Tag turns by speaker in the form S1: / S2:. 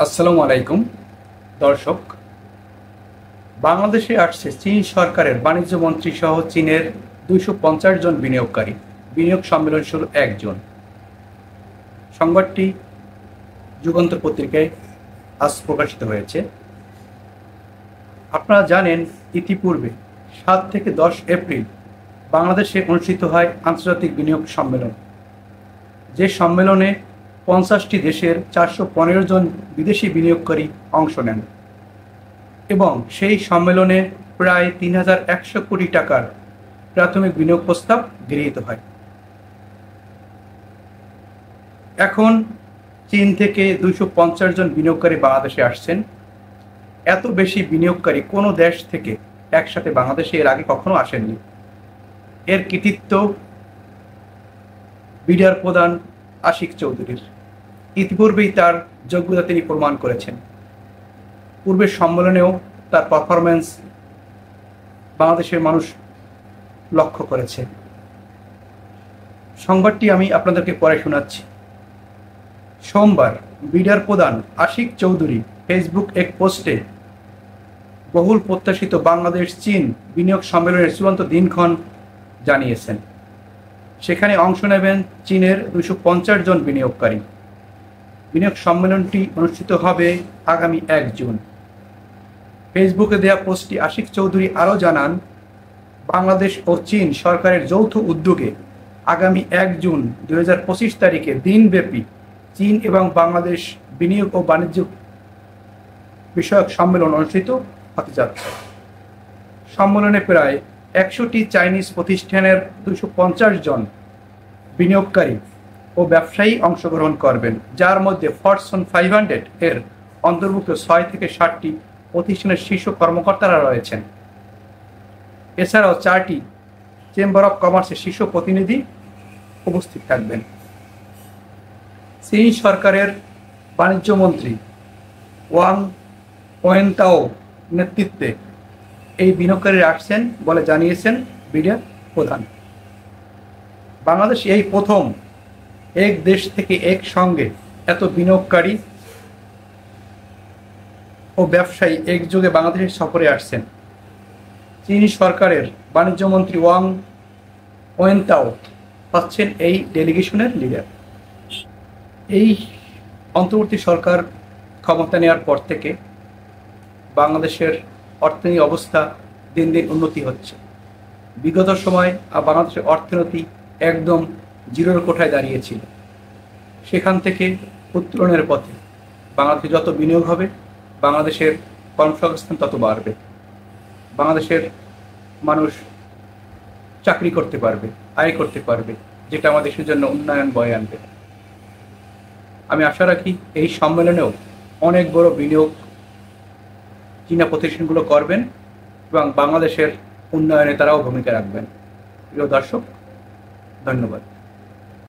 S1: আসসালামু আলাইকুম দর্শক। বাংলাদেশে আসছে চীন সরকারের বাণিজ্য মন্ত্রী সহ চীনের 250 জন বিনিয়োগকারী। বিনিয়োগ সম্মেলন শুরু 1 জুন। সংবাদটি যুগান্তর পত্রিকায় আজ প্রকাশিত হয়েছে। আপনারা জানেন, ইতিপূর্বে 7 থেকে 10 এপ্রিল বাংলাদেশে অনুষ্ঠিত হয় আন্তর্জাতিক বিনিয়োগ সম্মেলন। যে সম্মেলনে 50টি দেশের 415 জন বিদেশি বিনিয়োগকারী অংশ নেন এবং সেই সম্মেলনে প্রায় 3100 কোটি টাকার প্রাথমিক বিনিয়োগ প্রস্তাব গৃহীত হয়। এখন চীন থেকে 250 জন বিনিয়োগকারী বাংলাদেশে আসছেন। এত বেশি বিনিয়োগকারী কোনো দেশ থেকে একসাথে বাংলাদেশে এর আগে কখনো আসেননি। এর কৃতিত্ব বিডিআর প্রধান আশিক চৌধুরীর। ইতিপূর্বেই তার যোগ্যতা তিনি প্রমাণ করেছেন। পূর্বের সম্মেলনেও তার পারফরমেন্স বাংলাদেশের মানুষ লক্ষ্য করেছে। সংবাদটি আমি আপনাদেরকে পরে শোনাচ্ছি। সোমবার বিডিআর প্রধান আশিক চৌধুরী ফেসবুক এক পোস্টে বহুল প্রত্যাশিত বাংলাদেশ চীন বিনিয়োগ সম্মেলনের চূড়ান্ত দিনক্ষণ জানিয়েছেন। সেখানে অংশ নেবেন চীনের 250 জন বিনিয়োগকারী। বিনিয়োগ সম্মেলনটি অনুষ্ঠিত হবে আগামী 1 জুন। ফেসবুকে দেয়া পোস্টটি আশিক চৌধুরী আরও জানান, বাংলাদেশ ও চীন সরকারের যৌথ উদ্যোগে আগামী 1 জুন 2025 তারিখে দিনব্যাপী চীন এবং বাংলাদেশ বিনিয়োগ ও বাণিজ্য বিষয়ক সম্মেলন অনুষ্ঠিত হতে যাচ্ছে। সম্মেলনে প্রায় 100টি চাইনিজ প্রতিষ্ঠানের 250 জন বিনিয়োগকারী ও ব্যবসায়ী অংশগ্রহণ করবেন, যার মধ্যে ফরচুন 500 এর অন্তর্ভুক্ত 6 থেকে 7টি প্রতিষ্ঠানের শীর্ষ কর্মকর্তারা রয়েছেন। এছাড়াও 4টি চেম্বার অব কমার্সের শীর্ষ প্রতিনিধি উপস্থিত থাকবেন। চীন সরকারের বাণিজ্য মন্ত্রী ওয়াং ওয়েনতাও নেতৃত্বে এই বিনিয়োগকারীরা আসছেন বলে জানিয়েছেন বিডিআর প্রধান। বাংলাদেশ এই প্রথম এক দেশ থেকে একসঙ্গে এত বিনিয়োগকারী ও ব্যবসায়ী একযোগে বাংলাদেশের সফরে আসছেন। চীন সরকারের বাণিজ্য মন্ত্রী ওয়াং ওয়েনতাও হচ্ছেন এই ডেলিগেশনের লিডার। এই অন্তর্বর্তী সরকার ক্ষমতা নেওয়ার পর থেকে বাংলাদেশের অর্থনৈতিক অবস্থা দিন দিন উন্নতি হচ্ছে। বিগত সময় বাংলাদেশের অর্থনীতি একদম জিরোর কোঠায় দাঁড়িয়েছিল। সেখান থেকে উত্তরণের পথে বাংলাদেশে যত বিনিয়োগ হবে, বাংলাদেশের কর্মসংস্থান তত বাড়বে। বাংলাদেশের মানুষ চাকরি করতে পারবে, আয় করতে পারবে, যেটা আমাদের দেশের জন্য উন্নয়ন বয়ে আনবে। আমি আশা রাখি এই সম্মেলনেও অনেক বড় বিনিয়োগ চীনা প্রতিষ্ঠানগুলো করবেন এবং বাংলাদেশের উন্নয়নে তারাও ভূমিকা রাখবেন। প্রিয় দর্শক, ধন্যবাদ।